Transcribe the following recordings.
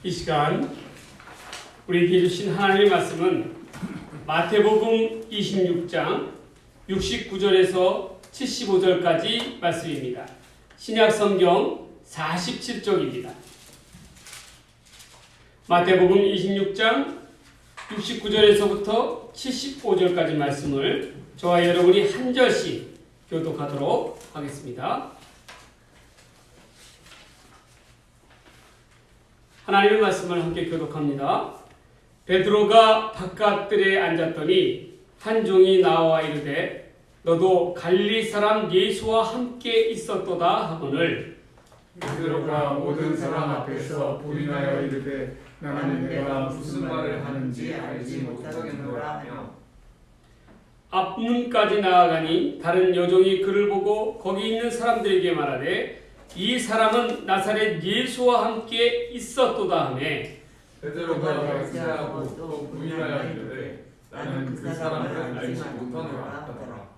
이 시간 우리에게 주신 하나님의 말씀은 마태복음 26장 69절에서 75절까지 말씀입니다. 신약성경 47쪽입니다. 마태복음 26장 69절에서부터 75절까지 말씀을 저와 여러분이 한 절씩 교독하도록 하겠습니다. 하나님의 말씀을 함께 교독합니다. 베드로가 바깥들에 앉았더니 한 종이 나와 이르되 너도 갈릴리 사람 예수와 함께 있었도다 하거늘 베드로가 모든 사람 앞에서 부인하여 이르되 나는 내가 무슨 말을 하는지 알지 못하겠노라 하며 앞문까지 나아가니 다른 여종이 그를 보고 거기 있는 사람들에게 말하되 이 사람은 나사렛 예수와 함께 있었도다 하며 베드로가 맹세하고 또 부인하여 이르되 나는 그 사람을 알지 못하노라 하더라.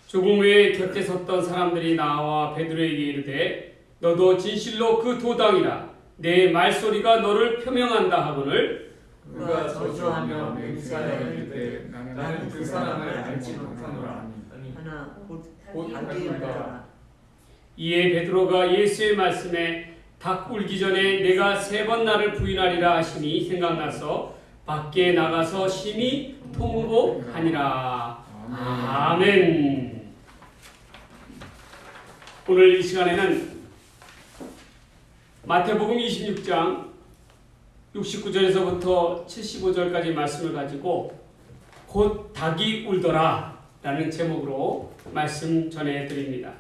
조금 후에 곁에 섰던 사람들이 나와 베드로에게 이르되 너도 진실로 그 도당이라 내 말소리가 너를 표명한다 하거늘 그가 저주하며 맹세하여 이르되 나는 그 사람을 알지 못하노라 하나 곧 알리라. 이에 베드로가 예수의 말씀에 닭 울기 전에 내가 3번 나를 부인하리라 하시니 생각나서 밖에 나가서 심히 통곡하니라. 아멘. 오늘 이 시간에는 마태복음 26장 69절에서부터 75절까지 말씀을 가지고 곧 닭이 울더라 라는 제목으로 말씀 전해드립니다.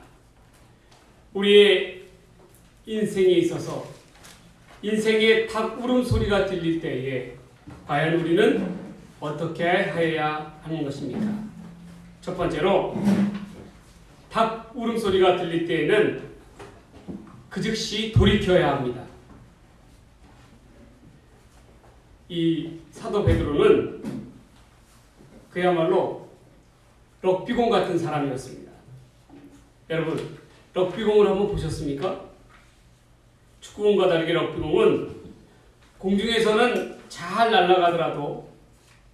우리의 인생에 있어서 인생의 닭 울음소리가 들릴 때에 과연 우리는 어떻게 해야 하는 것입니까? 첫 번째로 닭 울음소리가 들릴 때에는 그 즉시 돌이켜야 합니다. 이 사도 베드로는 그야말로 럭비공 같은 사람이었습니다. 여러분, 럭비공을 한번 보셨습니까? 축구공과 다르게 럭비공은 공중에서는 잘 날아가더라도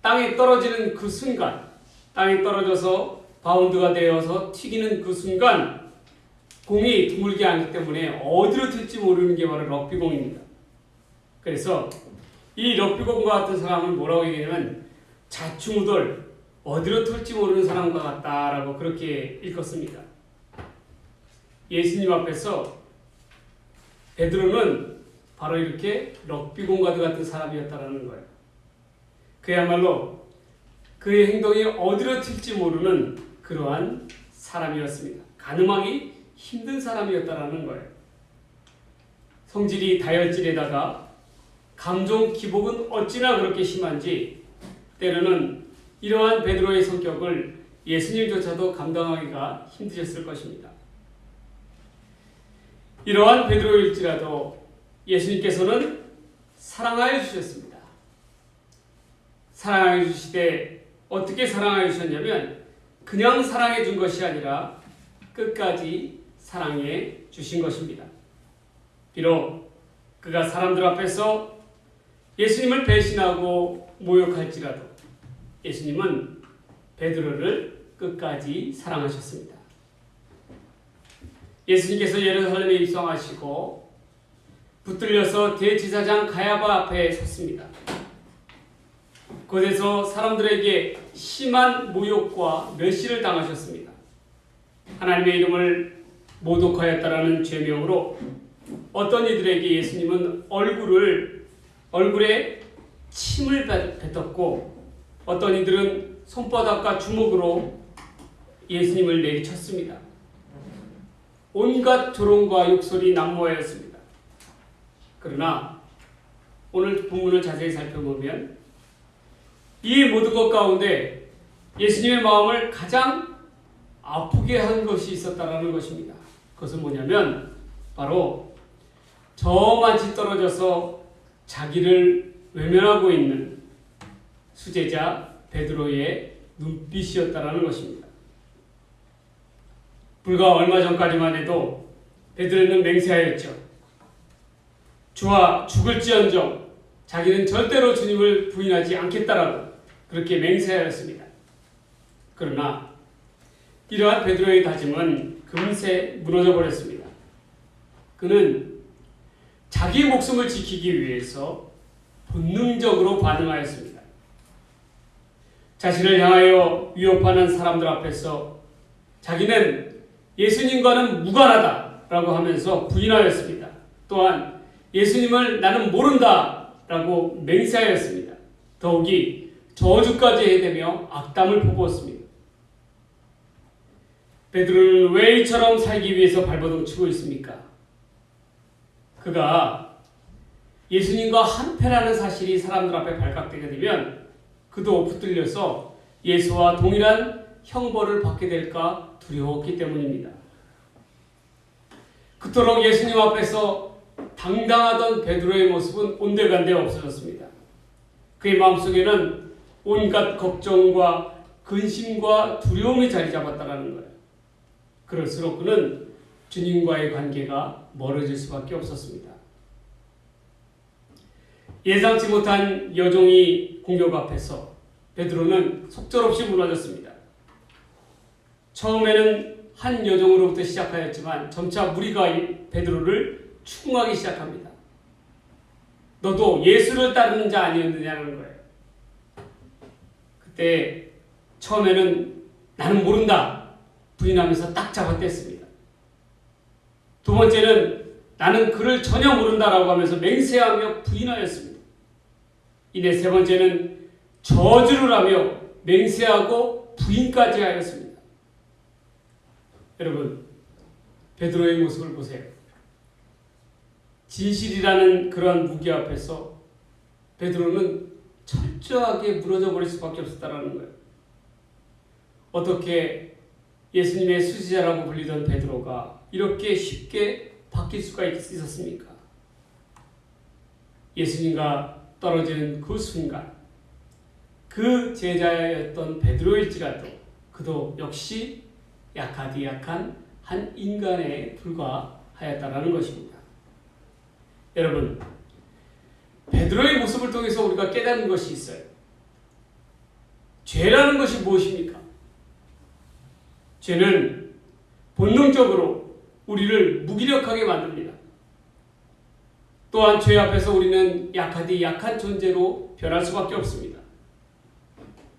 땅에 떨어지는 그 순간, 땅에 떨어져서 바운드가 되어서 튀기는 그 순간 공이 드물게 하기 때문에 어디로 튈지 모르는 게 바로 럭비공입니다. 그래서 이 럭비공과 같은 사람을 뭐라고 얘기하냐면 자충우돌, 어디로 튈지 모르는 사람과 같다라고 그렇게 읽었습니다. 예수님 앞에서 베드로는 바로 이렇게 럭비공과도 같은 사람이었다라는 거예요. 그야말로 그의 행동이 어디로 튈지 모르는 그러한 사람이었습니다. 가늠하기 힘든 사람이었다라는 거예요. 성질이 다혈질에다가 감정 기복은 어찌나 그렇게 심한지 때로는 이러한 베드로의 성격을 예수님조차도 감당하기가 힘드셨을 것입니다. 이러한 베드로일지라도 예수님께서는 사랑하여 주셨습니다. 사랑하여 주시되 어떻게 사랑하여 주셨냐면 그냥 사랑해 준 것이 아니라 끝까지 사랑해 주신 것입니다. 비록 그가 사람들 앞에서 예수님을 배신하고 모욕할지라도 예수님은 베드로를 끝까지 사랑하셨습니다. 예수님께서 예루살렘에 입성하시고 붙들려서 대제사장 가야바 앞에 섰습니다. 그곳에서 사람들에게 심한 모욕과 멸시를 당하셨습니다. 하나님의 이름을 모독하였다라는 죄명으로 어떤 이들에게 예수님은 얼굴에 침을 뱉었고 어떤 이들은 손바닥과 주먹으로 예수님을 내리쳤습니다. 온갖 조롱과 욕설이 난무하였습니다. 그러나 오늘 본문을 자세히 살펴보면 이 모든 것 가운데 예수님의 마음을 가장 아프게 한 것이 있었다라는 것입니다. 그것은 뭐냐면 바로 저만치 떨어져서 자기를 외면하고 있는 수제자 베드로의 눈빛이었다라는 것입니다. 불과 얼마 전까지만 해도 베드로는 맹세하였죠. 주와 죽을지언정 자기는 절대로 주님을 부인하지 않겠다라고 그렇게 맹세하였습니다. 그러나 이러한 베드로의 다짐은 금세 무너져 버렸습니다. 그는 자기 목숨을 지키기 위해서 본능적으로 반응하였습니다. 자신을 향하여 위협하는 사람들 앞에서 자기는 예수님과는 무관하다라고 하면서 부인하였습니다. 또한 예수님을 나는 모른다라고 맹세하였습니다. 더욱이 저주까지 해대며 악담을 퍼부었습니다. 베드로는 왜 이처럼 살기 위해서 발버둥 치고 있습니까? 그가 예수님과 한패라는 사실이 사람들 앞에 발각되게 되면 그도 붙들려서 예수와 동일한 형벌을 받게 될까 두려웠기 때문입니다. 그토록 예수님 앞에서 당당하던 베드로의 모습은 온데간데 없어졌습니다. 그의 마음속에는 온갖 걱정과 근심과 두려움이 자리 잡았다는 거예요. 그럴수록 그는 주님과의 관계가 멀어질 수밖에 없었습니다. 예상치 못한 여종이 공격 앞에서 베드로는 속절없이 무너졌습니다. 처음에는 한 여종으로부터 시작하였지만 점차 무리가 베드로를 추궁하기 시작합니다. 너도 예수를 따르는 자 아니었느냐는 거예요. 그때 처음에는 나는 모른다 부인하면서 딱 잡아댔습니다. 두 번째는 나는 그를 전혀 모른다라고 하면서 맹세하며 부인하였습니다. 이내 세 번째는 저주를 하며 맹세하고 부인까지 하였습니다. 여러분, 베드로의 모습을 보세요. 진실이라는 그러한 무기 앞에서 베드로는 철저하게 무너져 버릴 수밖에 없었다는 거예요. 어떻게 예수님의 수지자라고 불리던 베드로가 이렇게 쉽게 바뀔 수가 있었습니까? 예수님과 떨어지는 그 순간 그 제자였던 베드로일지라도 그도 역시 약하디 약한 한 인간에 불과하였다는 것입니다. 여러분, 베드로의 모습을 통해서 우리가 깨닫는 것이 있어요. 죄라는 것이 무엇입니까? 죄는 본능적으로 우리를 무기력하게 만듭니다. 또한 죄 앞에서 우리는 약하디 약한 존재로 변할 수밖에 없습니다.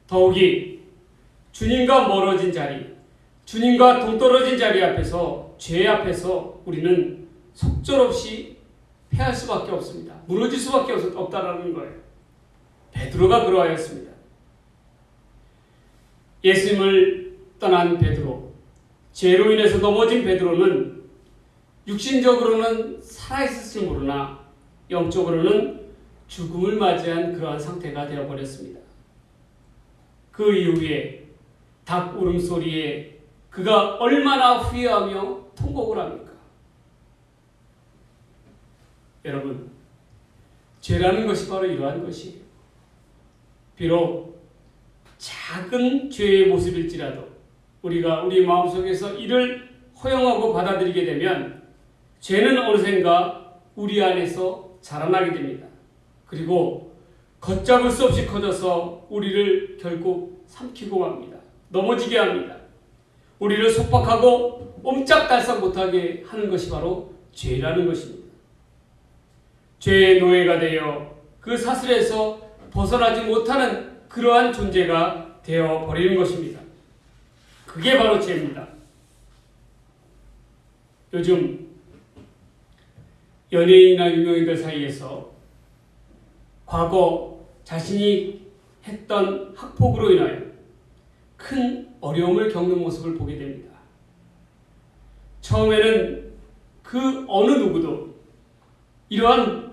더욱이 주님과 멀어진 자리, 주님과 동떨어진 자리 앞에서, 죄 앞에서 우리는 속절없이 패할 수밖에 없습니다. 무너질 수밖에 없다는 거예요. 베드로가 그러하였습니다. 예수님을 떠난 베드로, 죄로 인해서 넘어진 베드로는 육신적으로는 살아있을지 모르나 영적으로는 죽음을 맞이한 그러한 상태가 되어버렸습니다. 그 이후에 닭 울음소리에 그가 얼마나 후회하며 통곡을 합니까? 여러분, 죄라는 것이 바로 이러한 것이에요. 비록 작은 죄의 모습일지라도 우리가 우리 마음속에서 이를 허용하고 받아들이게 되면 죄는 어느샌가 우리 안에서 자라나게 됩니다. 그리고 걷잡을 수 없이 커져서 우리를 결국 삼키고 맙니다. 넘어지게 합니다. 우리를 속박하고 옴짝달싹 못하게 하는 것이 바로 죄라는 것입니다. 죄의 노예가 되어 그 사슬에서 벗어나지 못하는 그러한 존재가 되어버리는 것입니다. 그게 바로 죄입니다. 요즘 연예인이나 유명인들 사이에서 과거 자신이 했던 학폭으로 인하여 큰 어려움을 겪는 모습을 보게 됩니다. 처음에는 그 어느 누구도 이러한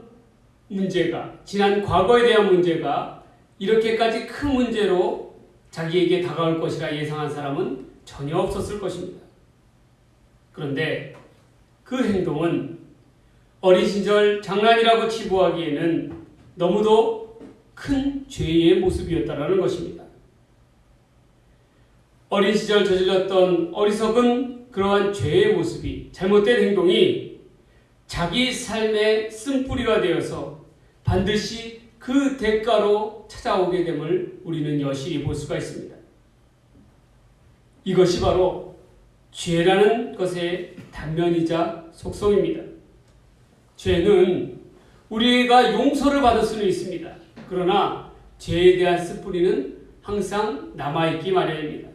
문제가, 지난 과거에 대한 문제가 이렇게까지 큰 문제로 자기에게 다가올 것이라 예상한 사람은 전혀 없었을 것입니다. 그런데 그 행동은 어린 시절 장난이라고 치부하기에는 너무도 큰 죄의 모습이었다는 것입니다. 어린 시절 저질렀던 어리석은 그러한 죄의 모습이, 잘못된 행동이 자기 삶의 쓴뿌리가 되어서 반드시 그 대가로 찾아오게 됨을 우리는 여실히 볼 수가 있습니다. 이것이 바로 죄라는 것의 단면이자 속성입니다. 죄는 우리가 용서를 받을 수는 있습니다. 그러나 죄에 대한 쓴뿌리는 항상 남아있기 마련입니다.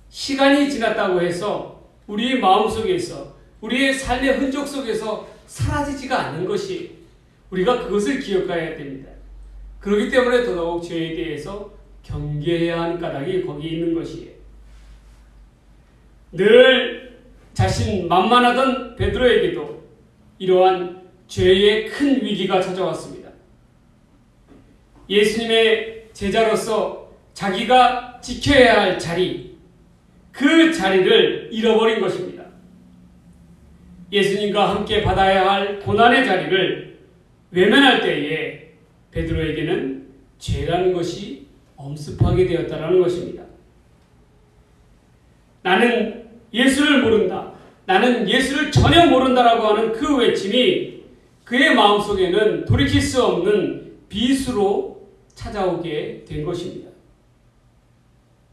시간이 지났다고 해서 우리의 마음속에서 우리의 삶의 흔적 속에서 사라지지가 않는 것이 우리가 그것을 기억해야 됩니다. 그렇기 때문에 더더욱 죄에 대해서 경계해야 하는 까닭이 거기 있는 것이에요. 늘 자신 만만하던 베드로에게도 이러한 죄의 큰 위기가 찾아왔습니다. 예수님의 제자로서 자기가 지켜야 할 자리, 그 자리를 잃어버린 것입니다. 예수님과 함께 받아야 할 고난의 자리를 외면할 때에 베드로에게는 죄라는 것이 엄습하게 되었다는 것입니다. 나는 예수를 모른다. 나는 예수를 전혀 모른다라고 하는 그 외침이 그의 마음속에는 돌이킬 수 없는 비수로 찾아오게 된 것입니다.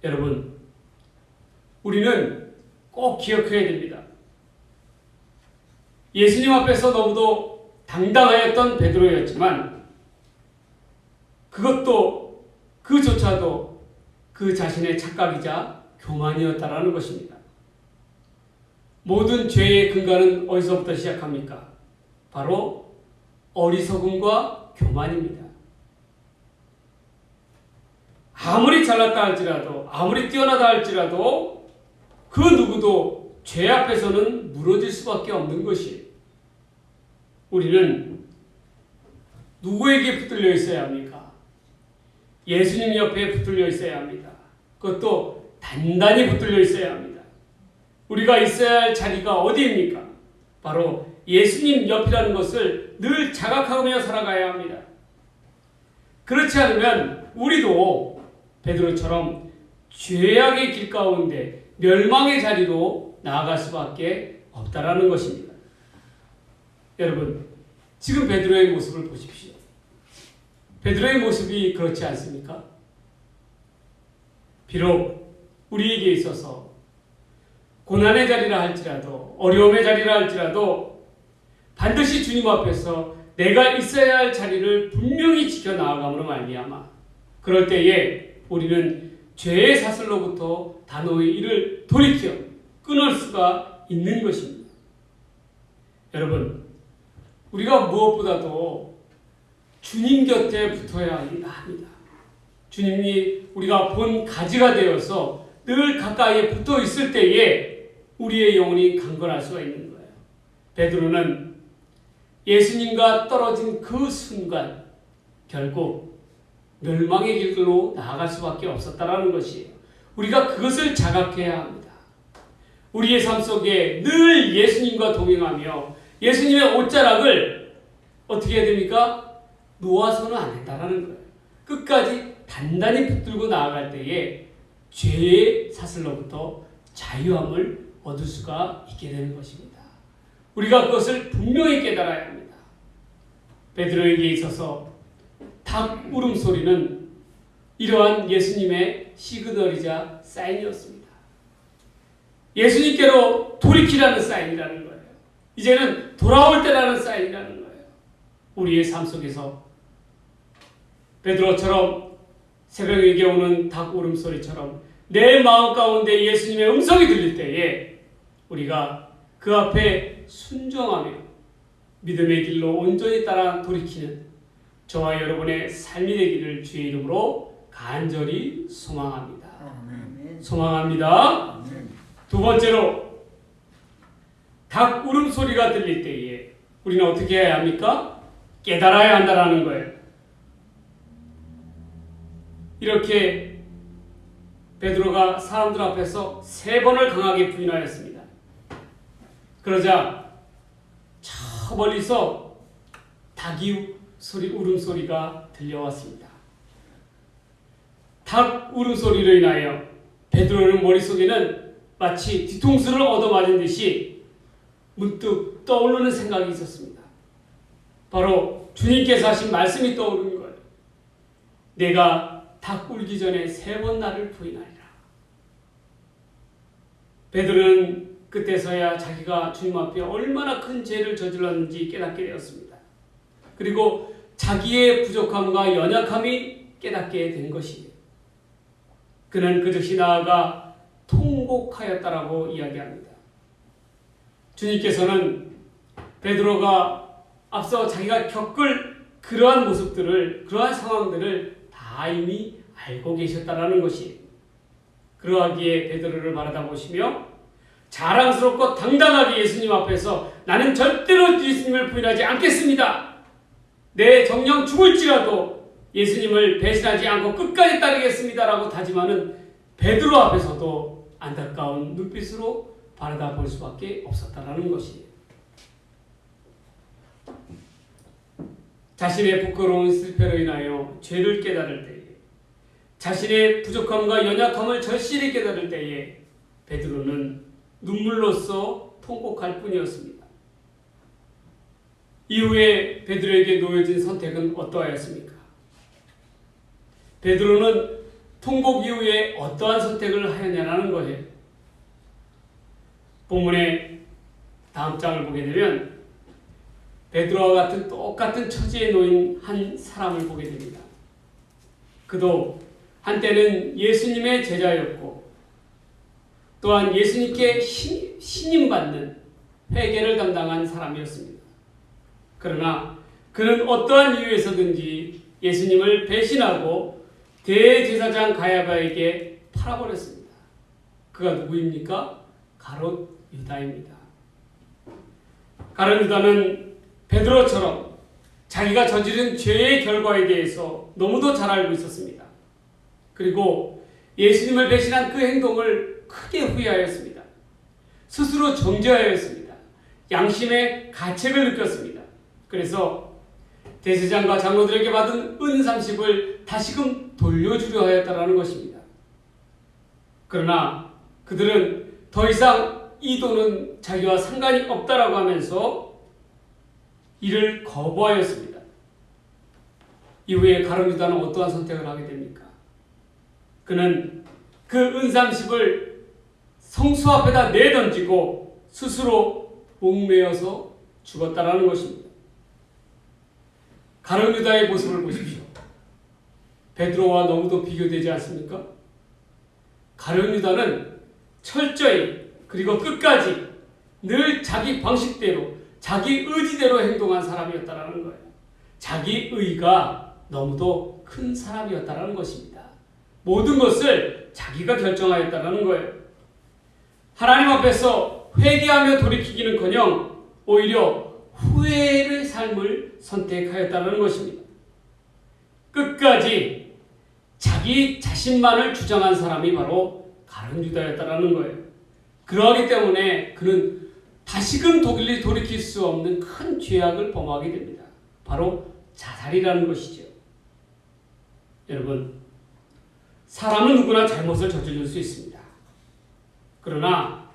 여러분, 우리는 꼭 기억해야 됩니다. 예수님 앞에서 너무도 당당하였던 베드로였지만 그조차도 그 자신의 착각이자 교만이었다라는 것입니다. 모든 죄의 근간은 어디서부터 시작합니까? 바로 어리석음과 교만입니다. 아무리 잘났다 할지라도, 아무리 뛰어나다 할지라도 그 누구도 죄 앞에서는 무너질 수밖에 없는 것이에요. 우리는 누구에게 붙들려 있어야 합니까? 예수님 옆에 붙들려 있어야 합니다. 그것도 단단히 붙들려 있어야 합니다. 우리가 있어야 할 자리가 어디입니까? 바로 예수님 옆이라는 것을 늘 자각하며 살아가야 합니다. 그렇지 않으면 우리도 베드로처럼 죄악의 길 가운데 멸망의 자리로 나아갈 수밖에 없다라는 것입니다. 여러분, 지금 베드로의 모습을 보십시오. 베드로의 모습이 그렇지 않습니까? 비록 우리에게 있어서 고난의 자리라 할지라도, 어려움의 자리라 할지라도 반드시 주님 앞에서 내가 있어야 할 자리를 분명히 지켜나아감으로 말미암아 그럴 때에 우리는 죄의 사슬로부터 단호히 이를 돌이켜 끊을 수가 있는 것입니다. 여러분, 우리가 무엇보다도 주님 곁에 붙어야 합니다. 주님이 우리가 본 가지가 되어서 늘 가까이에 붙어 있을 때에 우리의 영혼이 강건할 수가 있는 거예요. 베드로는 예수님과 떨어진 그 순간 결국 멸망의 길로 나아갈 수밖에 없었다라는 것이에요. 우리가 그것을 자각해야 합니다. 우리의 삶 속에 늘 예수님과 동행하며 예수님의 옷자락을 어떻게 해야 됩니까? 놓아서는 안 된다라는 거예요. 끝까지 단단히 붙들고 나아갈 때에 죄의 사슬로부터 자유함을 얻을 수가 있게 되는 것입니다. 우리가 그것을 분명히 깨달아야 합니다. 베드로에게 있어서 닭 울음소리는 이러한 예수님의 시그널이자 사인이었습니다. 예수님께로 돌이키라는 사인이라는 거예요. 이제는 돌아올 때라는 사인이라는 거예요. 우리의 삶 속에서 베드로처럼 새벽에게 오는 닭 울음소리처럼 내 마음 가운데 예수님의 음성이 들릴 때에 우리가 그 앞에 순종하며 믿음의 길로 온전히 따라 돌이키는 저와 여러분의 삶이 되기를 주의 이름으로 간절히 소망합니다. 아멘. 소망합니다. 아멘. 두 번째로 닭 울음소리가 들릴 때에 우리는 어떻게 해야 합니까? 깨달아야 한다는 거예요. 이렇게 베드로가 사람들 앞에서 3번을 강하게 부인하였습니다. 그러자 저 멀리서 닭이 울음소리가 들려왔습니다. 닭 울음소리로 인하여 베드로의 머릿속에는 마치 뒤통수를 얻어맞은 듯이 문득 떠오르는 생각이 있었습니다. 바로 주님께서 하신 말씀이 떠오르는 거예요. 내가 닭 울기 전에 3번 나를 부인하리라. 베드로는 그때서야 자기가 주님 앞에 얼마나 큰 죄를 저질렀는지 깨닫게 되었습니다. 그리고 자기의 부족함과 연약함이 깨닫게 된 것이에요. 그는 그 즉시 나아가 통곡하였다라고 이야기합니다. 주님께서는 베드로가 앞서 자기가 겪을 그러한 모습들을, 그러한 상황들을 다 이미 알고 계셨다라는 것이에요. 그러하기에 베드로를 바라다 보시며 자랑스럽고 당당하게 예수님 앞에서 나는 절대로 예수님을 부인하지 않겠습니다. 내 정녕 죽을지라도 예수님을 배신하지 않고 끝까지 따르겠습니다라고 다짐하는 베드로 앞에서도 안타까운 눈빛으로 바라다 볼 수밖에 없었다라는 것이에요. 자신의 부끄러운 실패로 인하여 죄를 깨달을 때에, 자신의 부족함과 연약함을 절실히 깨달을 때에 베드로는 눈물로써 통곡할 뿐이었습니다. 이후에 베드로에게 놓여진 선택은 어떠하였습니까? 베드로는 통곡 이후에 어떠한 선택을 하였냐는 거예요. 본문의 다음 장을 보게 되면 베드로와 같은 똑같은 처지에 놓인 한 사람을 보게 됩니다. 그도 한때는 예수님의 제자였고 또한 예수님께 신임받는 회개를 담당한 사람이었습니다. 그러나 그는 어떠한 이유에서든지 예수님을 배신하고 대제사장 가야바에게 팔아버렸습니다. 그가 누구입니까? 가롯 유다입니다. 가롯 유다는 베드로처럼 자기가 저지른 죄의 결과에 대해서 너무도 잘 알고 있었습니다. 그리고 예수님을 배신한 그 행동을 크게 후회하였습니다. 스스로 정죄하였습니다. 양심의 가책을 느꼈습니다. 그래서 대제사장과 장로들에게 받은 은 30을 다시금 돌려주려 하였다라는 것입니다. 그러나 그들은 더 이상 이 돈은 자기와 상관이 없다라고 하면서 이를 거부하였습니다. 이후에 가룟 유다는 어떠한 선택을 하게 됩니까? 그는 그 은 30을 성수 앞에다 내던지고 스스로 목매어서 죽었다라는 것입니다. 가룟 유다의 모습을 보십시오. 베드로와 너무도 비교되지 않습니까? 가룟 유다는 철저히 그리고 끝까지 늘 자기 방식대로 자기 의지대로 행동한 사람이었다라는 거예요. 자기 의가 너무도 큰 사람이었다라는 것입니다. 모든 것을 자기가 결정하였다라는 거예요. 하나님 앞에서 회개하며 돌이키기는커녕 오히려 후회의 삶을 선택하였다는 것입니다. 끝까지 자기 자신만을 주장한 사람이 바로 가룟 유다였다라는 거예요. 그러하기 때문에 그는 다시금 돌이킬 수 없는 큰 죄악을 범하게 됩니다. 바로 자살이라는 것이죠. 여러분, 사람은 누구나 잘못을 저지를 수 있습니다. 그러나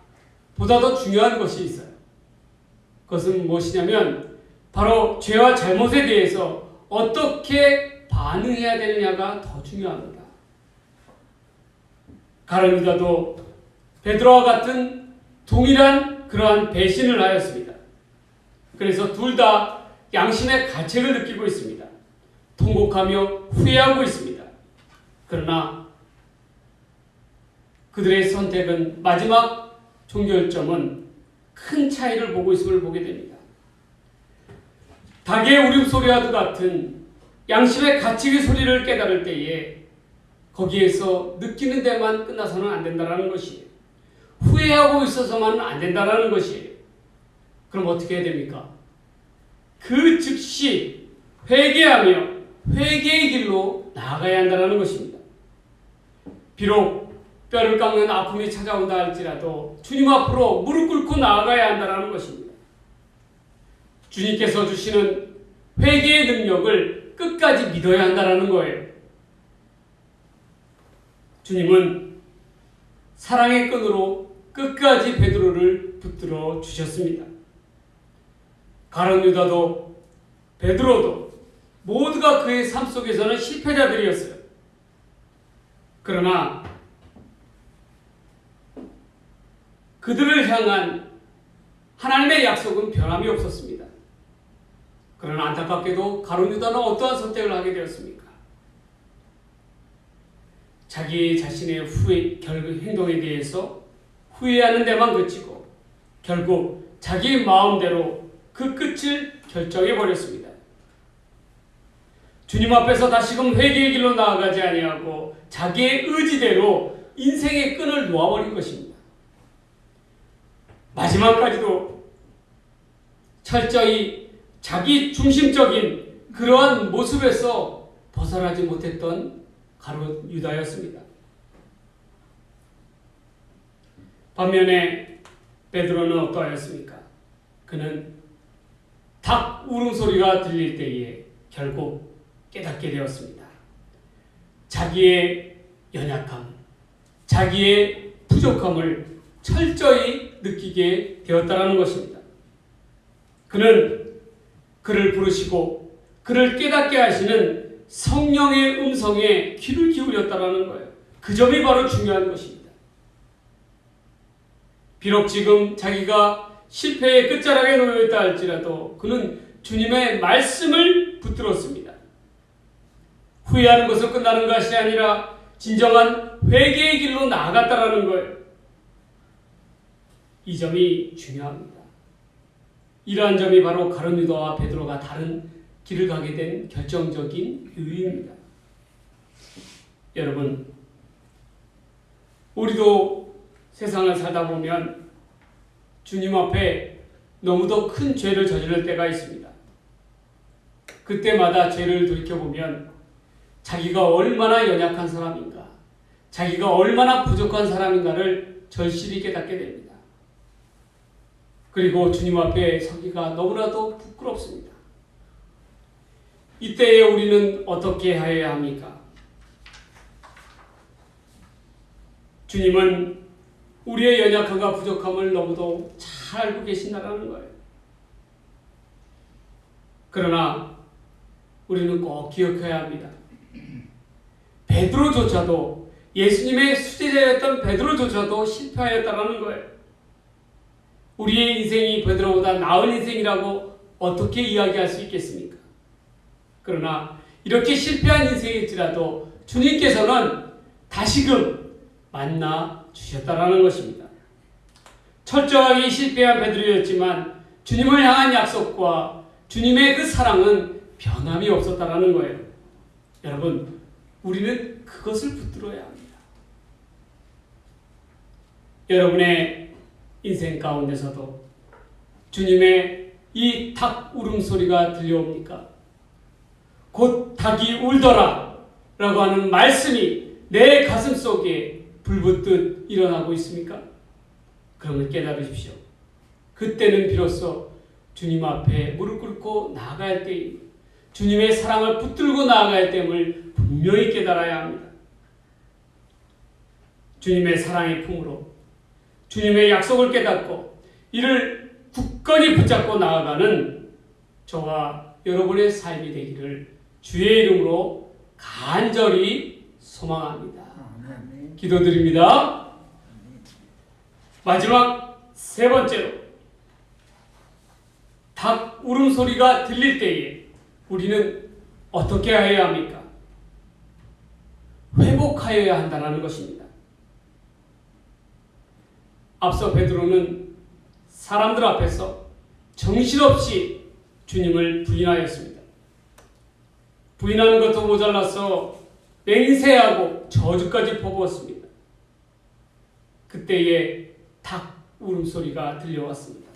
보다 더 중요한 것이 있어요. 그것은 무엇이냐면 바로 죄와 잘못에 대해서 어떻게 반응해야 되느냐가 더 중요합니다. 가룟 유다도 베드로와 같은 동일한 그러한 배신을 하였습니다. 그래서 둘 다 양심의 가책을 느끼고 있습니다. 통곡하며 후회하고 있습니다. 그러나 그들의 선택은 마지막 종결점은 큰 차이를 보고 있음을 보게 됩니다. 닭의 울음소리와도 같은 양심의 가책의 소리를 깨달을 때에 거기에서 느끼는 데만 끝나서는 안 된다는 것이에요. 후회하고 있어서만은 안 된다는 것이에요. 그럼 어떻게 해야 됩니까? 그 즉시 회개하며 회개의 길로 나아가야 한다는 것입니다. 비록 뼈를 깎는 아픔이 찾아온다 할지라도 주님 앞으로 무릎 꿇고 나아가야 한다는 것입니다. 주님께서 주시는 회개의 능력을 끝까지 믿어야 한다는 거예요. 주님은 사랑의 끈으로 끝까지 베드로를 붙들어 주셨습니다. 가룟 유다도 베드로도 모두가 그의 삶 속에서는 실패자들이었어요. 그러나 그들을 향한 하나님의 약속은 변함이 없었습니다. 그러나 안타깝게도 가룟 유다는 어떠한 선택을 하게 되었습니까? 자기 자신의 행동에 대해서 후회하는 데만 그치고 결국 자기 마음대로 그 끝을 결정해 버렸습니다. 주님 앞에서 다시금 회개의 길로 나아가지 아니하고 자기의 의지대로 인생의 끈을 놓아버린 것입니다. 마지막까지도 철저히 자기 중심적인 그러한 모습에서 벗어나지 못했던 가룟 유다였습니다. 반면에 베드로는 어떠하였습니까? 그는 닭 울음소리가 들릴 때에 결국 깨닫게 되었습니다. 자기의 연약함, 자기의 부족함을 철저히 느끼게 되었다는 것입니다. 그는 그를 부르시고 그를 깨닫게 하시는 성령의 음성에 귀를 기울였다는 거예요. 그 점이 바로 중요한 것입니다. 비록 지금 자기가 실패의 끝자락에 놓여있다 할지라도 그는 주님의 말씀을 붙들었습니다. 후회하는 것으로 끝나는 것이 아니라 진정한 회개의 길로 나아갔다는 거예요. 이 점이 중요합니다. 이러한 점이 바로 가룟 유다와 베드로가 다른 길을 가게 된 결정적인 이유입니다. 여러분, 우리도 세상을 살다 보면 주님 앞에 너무도 큰 죄를 저지를 때가 있습니다. 그때마다 죄를 돌이켜보면 자기가 얼마나 연약한 사람인가, 자기가 얼마나 부족한 사람인가를 절실히 깨닫게 됩니다. 그리고 주님 앞에 서기가 너무나도 부끄럽습니다. 이때에 우리는 어떻게 해야 합니까? 주님은 우리의 연약함과 부족함을 너무도 잘 알고 계신다는 거예요. 그러나 우리는 꼭 기억해야 합니다. 베드로조차도, 예수님의 수제자였던 베드로조차도 실패하였다는 거예요. 우리의 인생이 베드로보다 나은 인생이라고 어떻게 이야기할 수 있겠습니까? 그러나 이렇게 실패한 인생일지라도 주님께서는 다시금 만나 주셨다는 것입니다. 철저하게 실패한 베드로였지만 주님을 향한 약속과 주님의 그 사랑은 변함이 없었다는 거예요. 여러분, 우리는 그것을 붙들어야 합니다. 여러분의 인생 가운데서도 주님의 이 닭 울음소리가 들려옵니까? 곧 닭이 울더라 라고 하는 말씀이 내 가슴 속에 불붙듯 일어나고 있습니까? 그러면 깨달으십시오. 그때는 비로소 주님 앞에 무릎 꿇고 나아갈 때입니다. 주님의 사랑을 붙들고 나아갈 때임을 분명히 깨달아야 합니다. 주님의 사랑의 품으로 주님의 약속을 깨닫고 이를 굳건히 붙잡고 나아가는 저와 여러분의 삶이 되기를 주의 이름으로 간절히 소망합니다. 기도드립니다. 마지막 세 번째로, 닭 울음소리가 들릴 때에 우리는 어떻게 해야 합니까? 회복하여야 한다는 것입니다. 앞서 베드로는 사람들 앞에서 정신없이 주님을 부인하였습니다. 부인하는 것도 모자라서 맹세하고 저주까지 퍼부었습니다. 그때에 닭 울음소리가 들려왔습니다.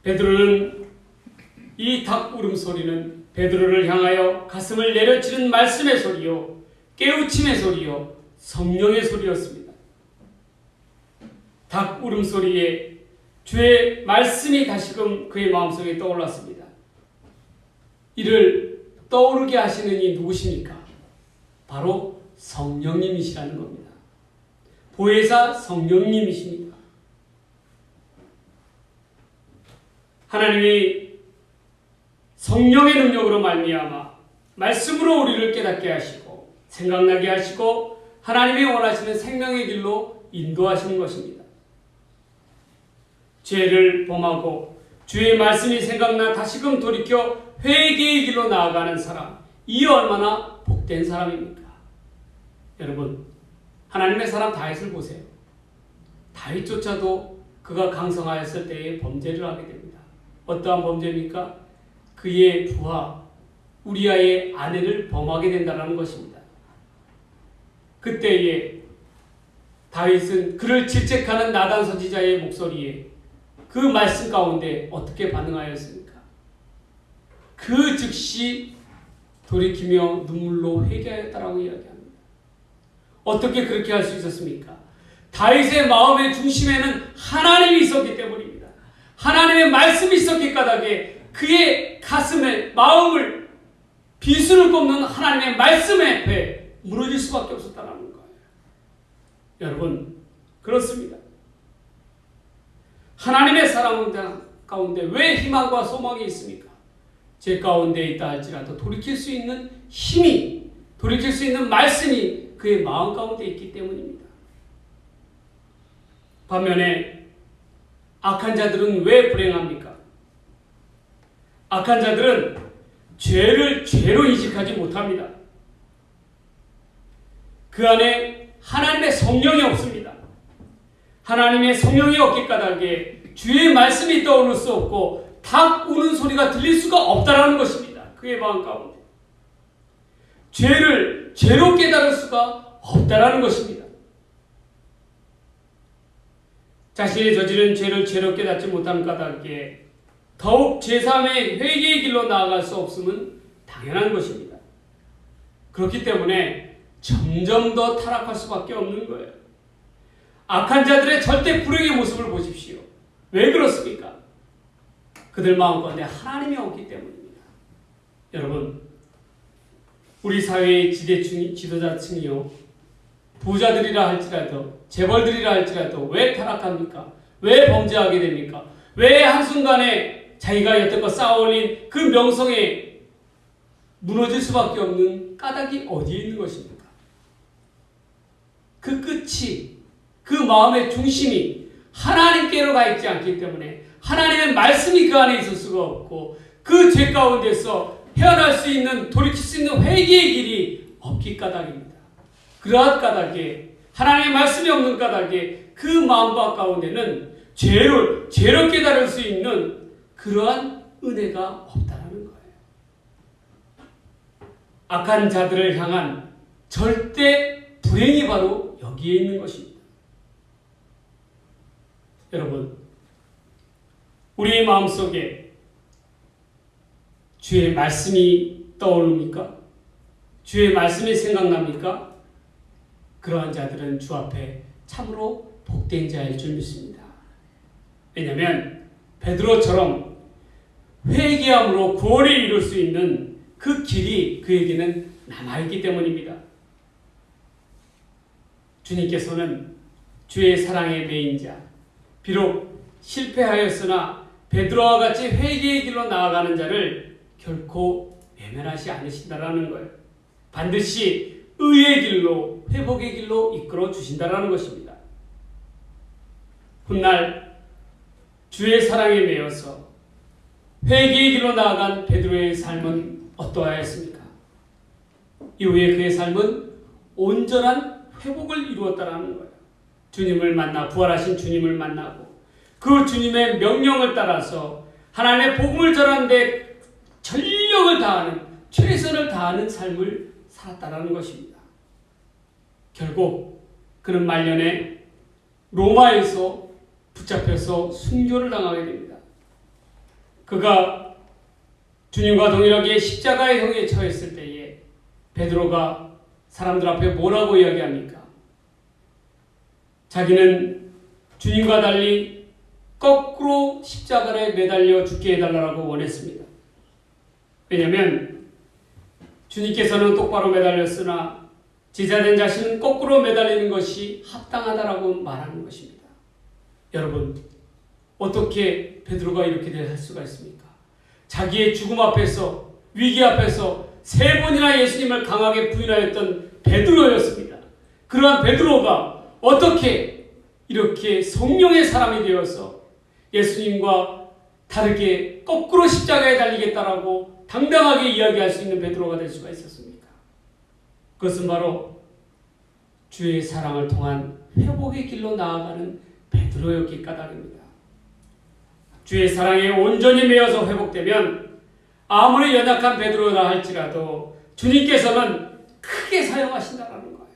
베드로는 이 닭 울음소리는 베드로를 향하여 가슴을 내려치는 말씀의 소리요, 깨우침의 소리요, 성령의 소리였습니다. 닭 울음소리에 주의 말씀이 다시금 그의 마음속에 떠올랐습니다. 이를 떠오르게 하시는 이 누구십니까? 바로 성령님이시라는 겁니다. 보혜사 성령님이십니다. 하나님이 성령의 능력으로 말미암아 말씀으로 우리를 깨닫게 하시고 생각나게 하시고 하나님이 원하시는 생명의 길로 인도하시는 것입니다. 죄를 범하고 주의 말씀이 생각나 다시금 돌이켜 회개의 길로 나아가는 사람, 이 얼마나 복된 사람입니까? 여러분, 하나님의 사람 다윗을 보세요. 다윗조차도 그가 강성하였을 때에 범죄를 하게 됩니다. 어떠한 범죄입니까? 그의 부하 우리아의 아내를 범하게 된다는 것입니다. 그때에 다윗은 그를 질책하는 나단 선지자의 목소리에 그 말씀 가운데 어떻게 반응하였습니까? 그 즉시 돌이키며 눈물로 회개하였다라고 이야기합니다. 어떻게 그렇게 할 수 있었습니까? 다윗의 마음의 중심에는 하나님이 있었기 때문입니다. 하나님의 말씀이 있었기 까닭에 그의 가슴에 마음을 비수를 꼽는 하나님의 말씀에 앞에 무너질 수밖에 없었다는 거예요. 여러분, 그렇습니다. 하나님의 사랑 가운데 왜 희망과 소망이 있습니까? 제 가운데 있다 할지라도 돌이킬 수 있는 힘이, 돌이킬 수 있는 말씀이 그의 마음 가운데 있기 때문입니다. 반면에 악한 자들은 왜 불행합니까? 악한 자들은 죄를 죄로 인식하지 못합니다. 그 안에 하나님의 성령이 없습니다. 하나님의 성령이 없기 까닭에 주의 말씀이 떠오를 수 없고 닭 우는 소리가 들릴 수가 없다라는 것입니다. 그의 마음 가운데. 죄를 죄로 깨달을 수가 없다라는 것입니다. 자신이 저지른 죄를 죄로 깨닫지 못한 까닭에 더욱 제3의 회개의 길로 나아갈 수 없음은 당연한 것입니다. 그렇기 때문에 점점 더 타락할 수밖에 없는 거예요. 악한 자들의 절대 불행의 모습을 보십시오. 왜 그렇습니까? 그들 마음 가운데 하나님이 없기 때문입니다. 여러분, 우리 사회의 지도자층이요, 부자들이라 할지라도 재벌들이라 할지라도 왜 타락합니까? 왜 범죄하게 됩니까? 왜 한순간에 자기가 여태껏 쌓아올린 그 명성에 무너질 수밖에 없는 까닭이 어디에 있는 것입니까? 그 끝이, 그 마음의 중심이 하나님께로 가 있지 않기 때문에 하나님의 말씀이 그 안에 있을 수가 없고 그 죄 가운데서 헤어날 수 있는, 돌이킬 수 있는 회개의 길이 없기 까닭입니다. 그러한 까닭에, 하나님의 말씀이 없는 까닭에 그 마음 가운데는 죄로 깨달을 수 있는 그러한 은혜가 없다라는 거예요. 악한 자들을 향한 절대 불행이 바로 여기에 있는 것입니다. 여러분, 우리의 마음속에 주의 말씀이 떠오릅니까? 주의 말씀이 생각납니까? 그러한 자들은 주 앞에 참으로 복된 자일 줄 믿습니다. 왜냐하면 베드로처럼 회개함으로 구원을 이룰 수 있는 그 길이 그에게는 남아있기 때문입니다. 주님께서는 주의 사랑의 메인자, 비록 실패하였으나 베드로와 같이 회개의 길로 나아가는 자를 결코 외면하지 않으신다라는 거예요. 반드시 의의 길로, 회복의 길로 이끌어 주신다라는 것입니다. 훗날 주의 사랑에 매여서 회개의 길로 나아간 베드로의 삶은 어떠하였습니까? 이후에 그의 삶은 온전한 회복을 이루었다라는 거예요. 주님을 만나, 부활하신 주님을 만나고 그 주님의 명령을 따라서 하나님의 복음을 전하는데 전력을 다하는, 최선을 다하는 삶을 살았다라는 것입니다. 결국 그는 말년에 로마에서 붙잡혀서 순교를 당하게 됩니다. 그가 주님과 동일하게 십자가의 형에 처했을 때에 베드로가 사람들 앞에 뭐라고 이야기합니까? 자기는 주님과 달리 거꾸로 십자가에 매달려 죽게 해달라고 원했습니다. 왜냐하면 주님께서는 똑바로 매달렸으나 제자된 자신은 거꾸로 매달리는 것이 합당하다라고 말하는 것입니다. 여러분, 어떻게 베드로가 이렇게 할 수가 있습니까? 자기의 죽음 앞에서, 위기 앞에서 3번이나 예수님을 강하게 부인하였던 베드로였습니다. 그러한 베드로가 어떻게 이렇게 성령의 사람이 되어서 예수님과 다르게 거꾸로 십자가에 달리겠다라고 당당하게 이야기할 수 있는 베드로가 될 수가 있었습니까? 그것은 바로 주의 사랑을 통한 회복의 길로 나아가는 베드로였기 까닭입니다. 주의 사랑에 온전히 매여서 회복되면 아무리 연약한 베드로라 할지라도 주님께서는 크게 사용하신다는 거예요.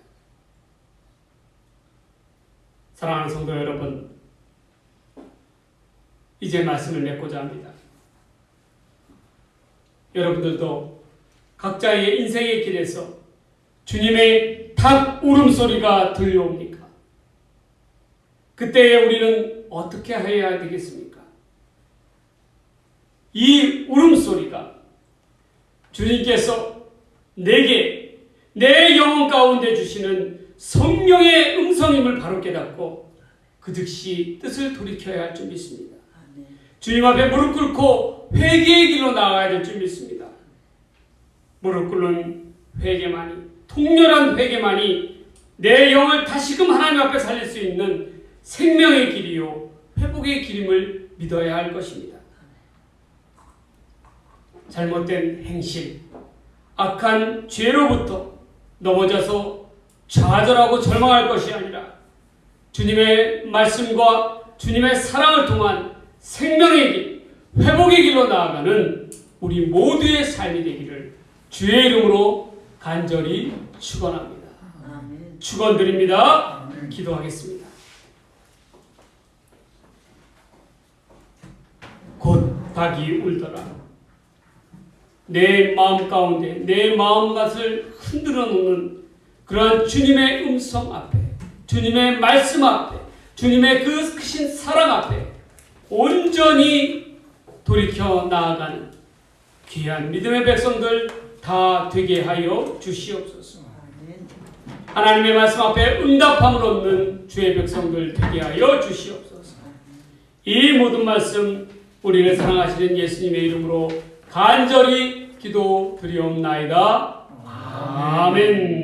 사랑하는 성도 여러분, 이제 말씀을 맺고자 합니다. 여러분들도 각자의 인생의 길에서 주님의 닭 울음소리가 들려옵니까? 그때에 우리는 어떻게 해야 되겠습니까? 이 울음소리가 주님께서 내게 내 영혼 가운데 주시는 성령의 음성임을 바로 깨닫고 그 즉시 뜻을 돌이켜야 할 줄 믿습니다. 주님 앞에 무릎 꿇고 회개의 길로 나아가야 될 줄 믿습니다. 무릎 꿇는 회개만이, 통렬한 회개만이 내 영을 다시금 하나님 앞에 살릴 수 있는 생명의 길이요 회복의 길임을 믿어야 할 것입니다. 잘못된 행실, 악한 죄로부터 넘어져서 좌절하고 절망할 것이 아니라 주님의 말씀과 주님의 사랑을 통한 생명의 길, 회복의 길로 나아가는 우리 모두의 삶이 되기를 주의 이름으로 간절히 축원합니다. 축원드립니다. 기도하겠습니다. 곧 닭이 울더라. 내 마음 가운데 내 마음갓을 흔들어 놓는 그러한 주님의 음성 앞에, 주님의 말씀 앞에, 주님의 그 크신 사랑 앞에 온전히 돌이켜 나아가는 귀한 믿음의 백성들 다 되게 하여 주시옵소서. 하나님의 말씀 앞에 응답함을 얻는 주의 백성들 되게 하여 주시옵소서. 이 모든 말씀 우리를 사랑하시는 예수님의 이름으로 간절히 기도드리옵나이다. 아멘.